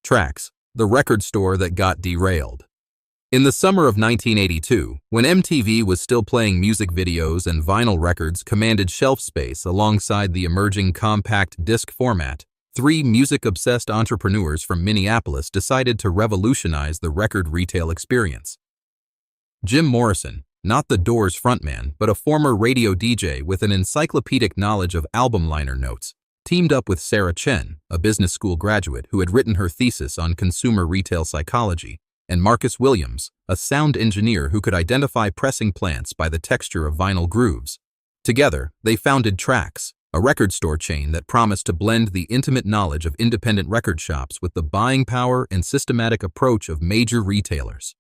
Trax, the record store that got derailed. In the summer of 1982, when MTV was still playing music videos and vinyl records commanded shelf space alongside the emerging compact disc format, three music-obsessed entrepreneurs from Minneapolis decided to revolutionize the record retail experience. Jim Morrison, not the Doors frontman, but a former radio DJ with an encyclopedic knowledge of album liner notes, teamed up with Sarah Chen, a business school graduate who had written her thesis on consumer retail psychology, and Marcus Williams, a sound engineer who could identify pressing plants by the texture of vinyl grooves. Together, they founded Trax, a record store chain that promised to blend the intimate knowledge of independent record shops with the buying power and systematic approach of major retailers.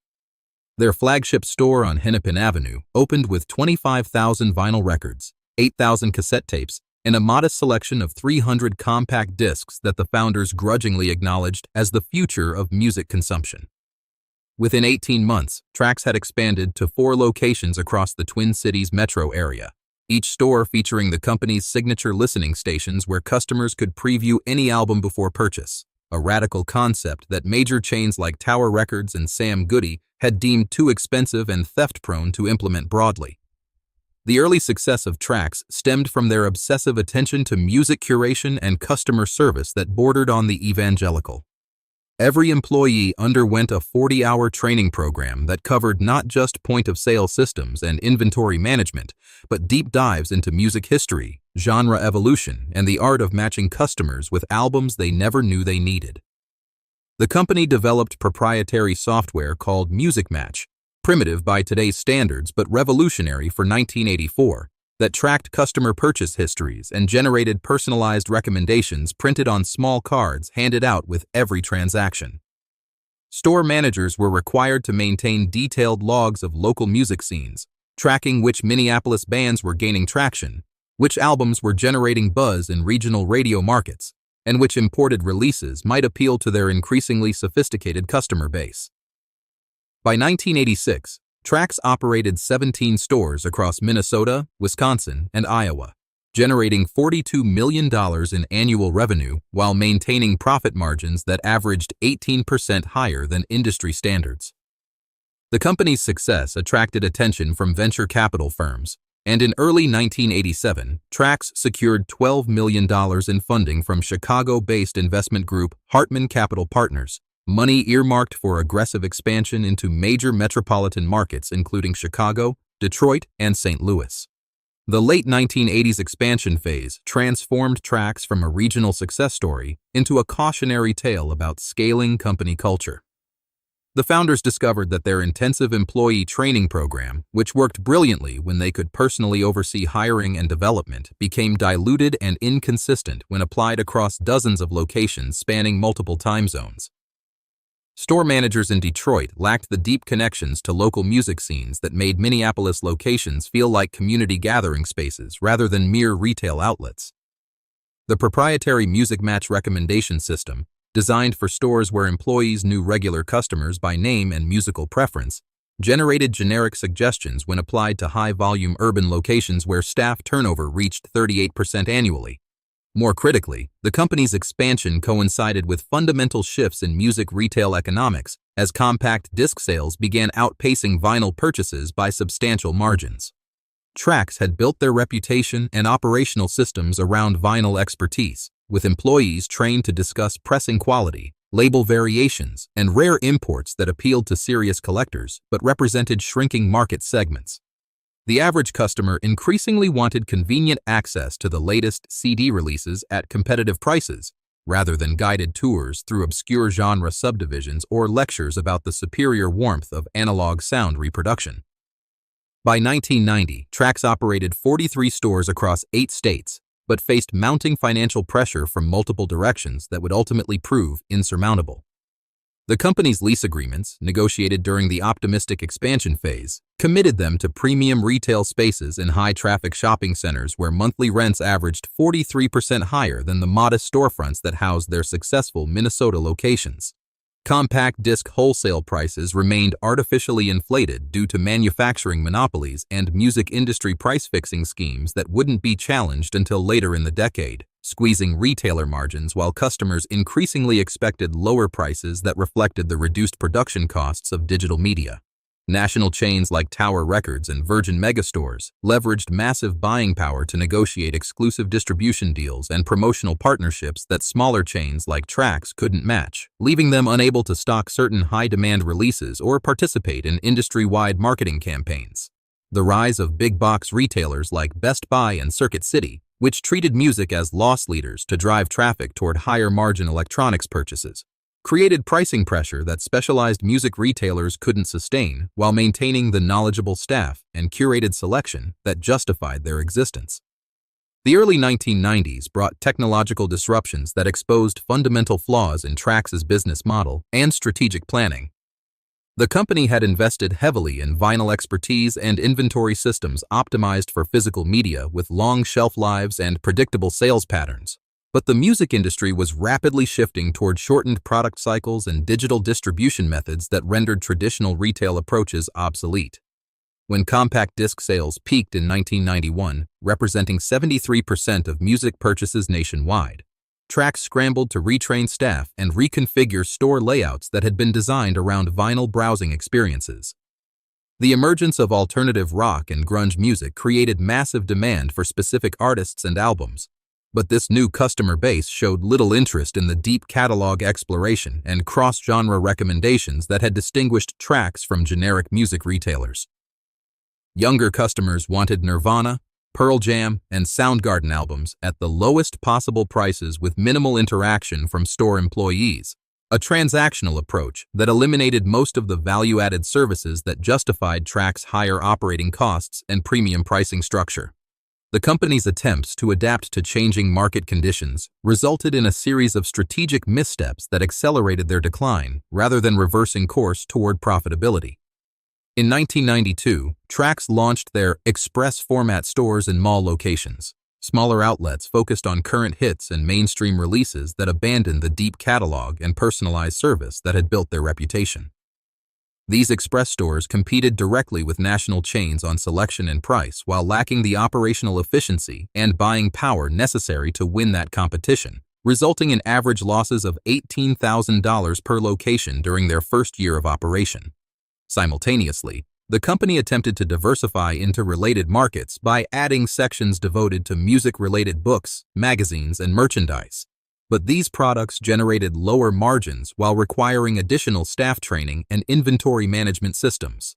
Their flagship store on Hennepin Avenue opened with 25,000 vinyl records, 8,000 cassette tapes, and a modest selection of 300 compact discs that the founders grudgingly acknowledged as the future of music consumption. Within 18 months, Trax had expanded to 4 locations across the Twin Cities metro area, each store featuring the company's signature listening stations where customers could preview any album before purchase, a radical concept that major chains like Tower Records and Sam Goody had deemed too expensive and theft-prone to implement broadly. The early success of Trax stemmed from their obsessive attention to music curation and customer service that bordered on the evangelical. Every employee underwent a 40-hour training program that covered not just point-of-sale systems and inventory management, but deep dives into music history, genre evolution, and the art of matching customers with albums they never knew they needed. The company developed proprietary software called Music Match, primitive by today's standards but revolutionary for 1984, that tracked customer purchase histories and generated personalized recommendations printed on small cards handed out with every transaction. Store managers were required to maintain detailed logs of local music scenes, tracking which Minneapolis bands were gaining traction, which albums were generating buzz in regional radio markets, and which imported releases might appeal to their increasingly sophisticated customer base. By 1986, Trax operated 17 stores across Minnesota, Wisconsin, and Iowa, generating $42 million in annual revenue while maintaining profit margins that averaged 18% higher than industry standards. The company's success attracted attention from venture capital firms, and in early 1987, Trax secured $12 million in funding from Chicago-based investment group Hartman Capital Partners, money earmarked for aggressive expansion into major metropolitan markets including Chicago, Detroit, and St. Louis. The late 1980s expansion phase transformed Trax from a regional success story into a cautionary tale about scaling company culture. The founders discovered that their intensive employee training program, which worked brilliantly when they could personally oversee hiring and development, became diluted and inconsistent when applied across dozens of locations spanning multiple time zones. Store managers in Detroit lacked the deep connections to local music scenes that made Minneapolis locations feel like community gathering spaces rather than mere retail outlets. The proprietary Music Match recommendation system, designed for stores where employees knew regular customers by name and musical preference, generated generic suggestions when applied to high-volume urban locations where staff turnover reached 38% annually. More critically, the company's expansion coincided with fundamental shifts in music retail economics as compact disc sales began outpacing vinyl purchases by substantial margins. Trax had built their reputation and operational systems around vinyl expertise, with employees trained to discuss pressing quality, label variations, and rare imports that appealed to serious collectors but represented shrinking market segments. The average customer increasingly wanted convenient access to the latest CD releases at competitive prices, rather than guided tours through obscure genre subdivisions or lectures about the superior warmth of analog sound reproduction. By 1990, Trax operated 43 stores across 8 states, but faced mounting financial pressure from multiple directions that would ultimately prove insurmountable. The company's lease agreements, negotiated during the optimistic expansion phase, committed them to premium retail spaces in high-traffic shopping centers where monthly rents averaged 43% higher than the modest storefronts that housed their successful Minnesota locations. Compact disc wholesale prices remained artificially inflated due to manufacturing monopolies and music industry price-fixing schemes that wouldn't be challenged until later in the decade, squeezing retailer margins while customers increasingly expected lower prices that reflected the reduced production costs of digital media. National chains like Tower Records and Virgin Megastores leveraged massive buying power to negotiate exclusive distribution deals and promotional partnerships that smaller chains like Trax couldn't match, leaving them unable to stock certain high-demand releases or participate in industry-wide marketing campaigns. The rise of big-box retailers like Best Buy and Circuit City, which treated music as loss leaders to drive traffic toward higher-margin electronics purchases, created pricing pressure that specialized music retailers couldn't sustain while maintaining the knowledgeable staff and curated selection that justified their existence. The early 1990s brought technological disruptions that exposed fundamental flaws in Trax's business model and strategic planning. The company had invested heavily in vinyl expertise and inventory systems optimized for physical media with long shelf lives and predictable sales patterns. But the music industry was rapidly shifting toward shortened product cycles and digital distribution methods that rendered traditional retail approaches obsolete. When compact disc sales peaked in 1991, representing 73% of music purchases nationwide, Trax scrambled to retrain staff and reconfigure store layouts that had been designed around vinyl browsing experiences. The emergence of alternative rock and grunge music created massive demand for specific artists and albums. But this new customer base showed little interest in the deep catalog exploration and cross-genre recommendations that had distinguished Trax from generic music retailers. Younger customers wanted Nirvana, Pearl Jam, and Soundgarden albums at the lowest possible prices with minimal interaction from store employees, a transactional approach that eliminated most of the value-added services that justified Trax's higher operating costs and premium pricing structure. The company's attempts to adapt to changing market conditions resulted in a series of strategic missteps that accelerated their decline rather than reversing course toward profitability. In 1992, Trax launched their express format stores in mall locations, smaller outlets focused on current hits and mainstream releases that abandoned the deep catalog and personalized service that had built their reputation. These express stores competed directly with national chains on selection and price while lacking the operational efficiency and buying power necessary to win that competition, resulting in average losses of $18,000 per location during their first year of operation. Simultaneously, the company attempted to diversify into related markets by adding sections devoted to music-related books, magazines, and merchandise. But these products generated lower margins while requiring additional staff training and inventory management systems.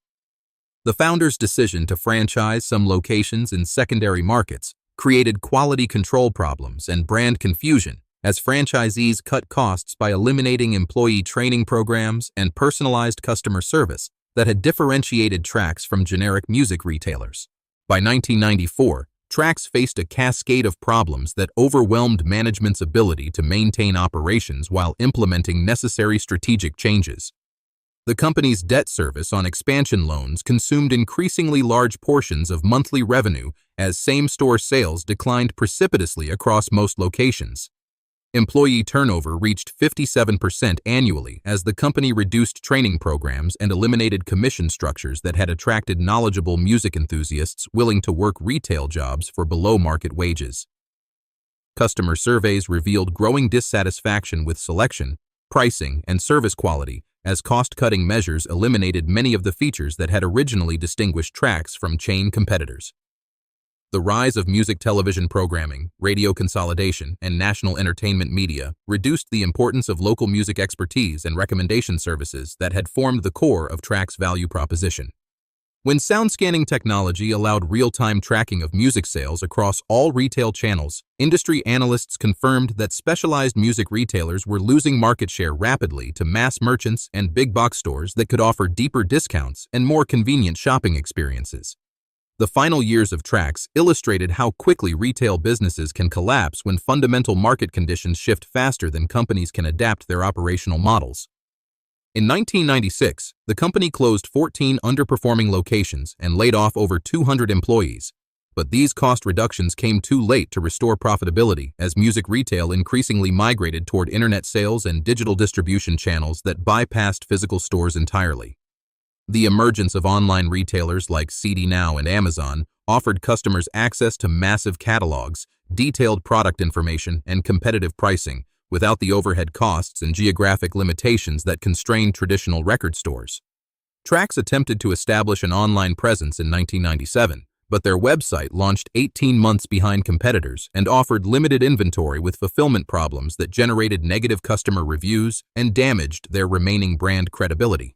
The founders' decision to franchise some locations in secondary markets created quality control problems and brand confusion as franchisees cut costs by eliminating employee training programs and personalized customer service that had differentiated Trax from generic music retailers. By 1994, Trax faced a cascade of problems that overwhelmed management's ability to maintain operations while implementing necessary strategic changes. The company's debt service on expansion loans consumed increasingly large portions of monthly revenue as same-store sales declined precipitously across most locations. Employee turnover reached 57% annually as the company reduced training programs and eliminated commission structures that had attracted knowledgeable music enthusiasts willing to work retail jobs for below-market wages. Customer surveys revealed growing dissatisfaction with selection, pricing, and service quality as cost-cutting measures eliminated many of the features that had originally distinguished Trax from chain competitors. The rise of music television programming, radio consolidation, and national entertainment media reduced the importance of local music expertise and recommendation services that had formed the core of Trax's value proposition. When sound scanning technology allowed real-time tracking of music sales across all retail channels, industry analysts confirmed that specialized music retailers were losing market share rapidly to mass merchants and big-box stores that could offer deeper discounts and more convenient shopping experiences. The final years of Trax illustrated how quickly retail businesses can collapse when fundamental market conditions shift faster than companies can adapt their operational models. In 1996, the company closed 14 underperforming locations and laid off over 200 employees, But these cost reductions came too late to restore profitability as music retail increasingly migrated toward internet sales and digital distribution channels that bypassed physical stores entirely. The emergence of online retailers like CD Now and Amazon offered customers access to massive catalogs, detailed product information, and competitive pricing, without the overhead costs and geographic limitations that constrained traditional record stores. Trax attempted to establish an online presence in 1997, but their website launched 18 months behind competitors and offered limited inventory with fulfillment problems that generated negative customer reviews and damaged their remaining brand credibility.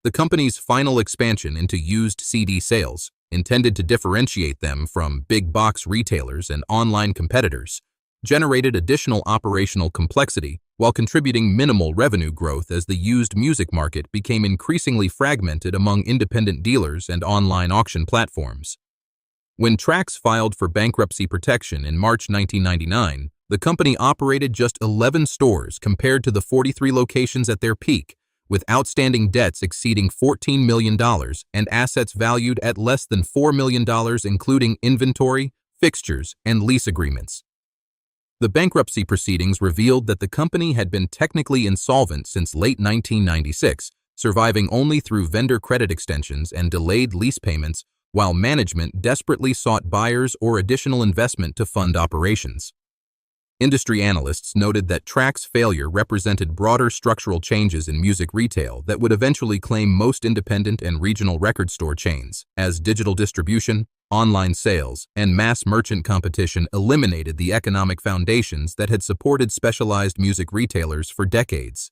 The company's final expansion into used CD sales, intended to differentiate them from big box retailers and online competitors, generated additional operational complexity while contributing minimal revenue growth as the used music market became increasingly fragmented among independent dealers and online auction platforms. When Trax filed for bankruptcy protection in March 1999, the company operated just 11 stores compared to the 43 locations at their peak, with outstanding debts exceeding $14 million and assets valued at less than $4 million, including inventory, fixtures, and lease agreements. The bankruptcy proceedings revealed that the company had been technically insolvent since late 1996, surviving only through vendor credit extensions and delayed lease payments, while management desperately sought buyers or additional investment to fund operations. Industry analysts noted that Trax's failure represented broader structural changes in music retail that would eventually claim most independent and regional record store chains, as digital distribution, online sales, and mass merchant competition eliminated the economic foundations that had supported specialized music retailers for decades.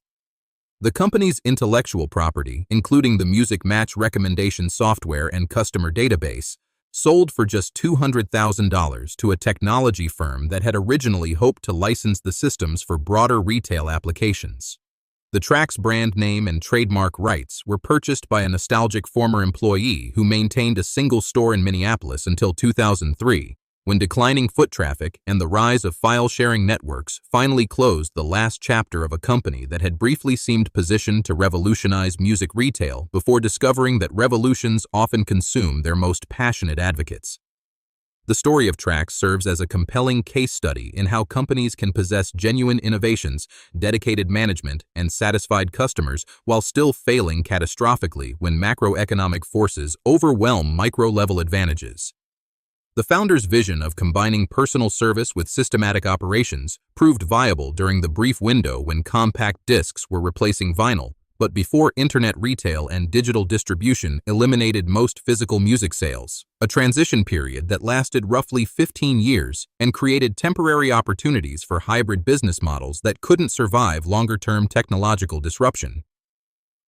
The company's intellectual property, including the music match recommendation software and customer database, sold for just $200,000 to a technology firm that had originally hoped to license the systems for broader retail applications. The Trax brand name and trademark rights were purchased by a nostalgic former employee who maintained a single store in Minneapolis until 2003, when declining foot traffic and the rise of file-sharing networks finally closed the last chapter of a company that had briefly seemed positioned to revolutionize music retail before discovering that revolutions often consume their most passionate advocates. The story of Trax serves as a compelling case study in how companies can possess genuine innovations, dedicated management, and satisfied customers while still failing catastrophically when macroeconomic forces overwhelm micro-level advantages. The founder's vision of combining personal service with systematic operations proved viable during the brief window when compact discs were replacing vinyl, but before internet retail and digital distribution eliminated most physical music sales, a transition period that lasted roughly 15 years and created temporary opportunities for hybrid business models that couldn't survive longer-term technological disruption.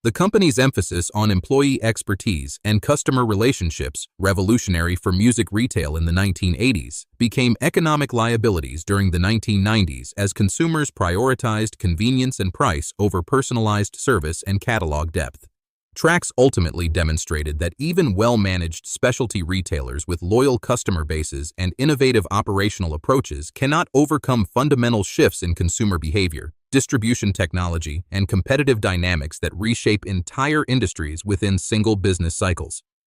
The company's emphasis on employee expertise and customer relationships, revolutionary for music retail in the 1980s, became economic liabilities during the 1990s as consumers prioritized convenience and price over personalized service and catalog depth. Trax ultimately demonstrated that even well-managed specialty retailers with loyal customer bases and innovative operational approaches cannot overcome fundamental shifts in consumer behavior, distribution technology, and competitive dynamics that reshape entire industries within single business cycles.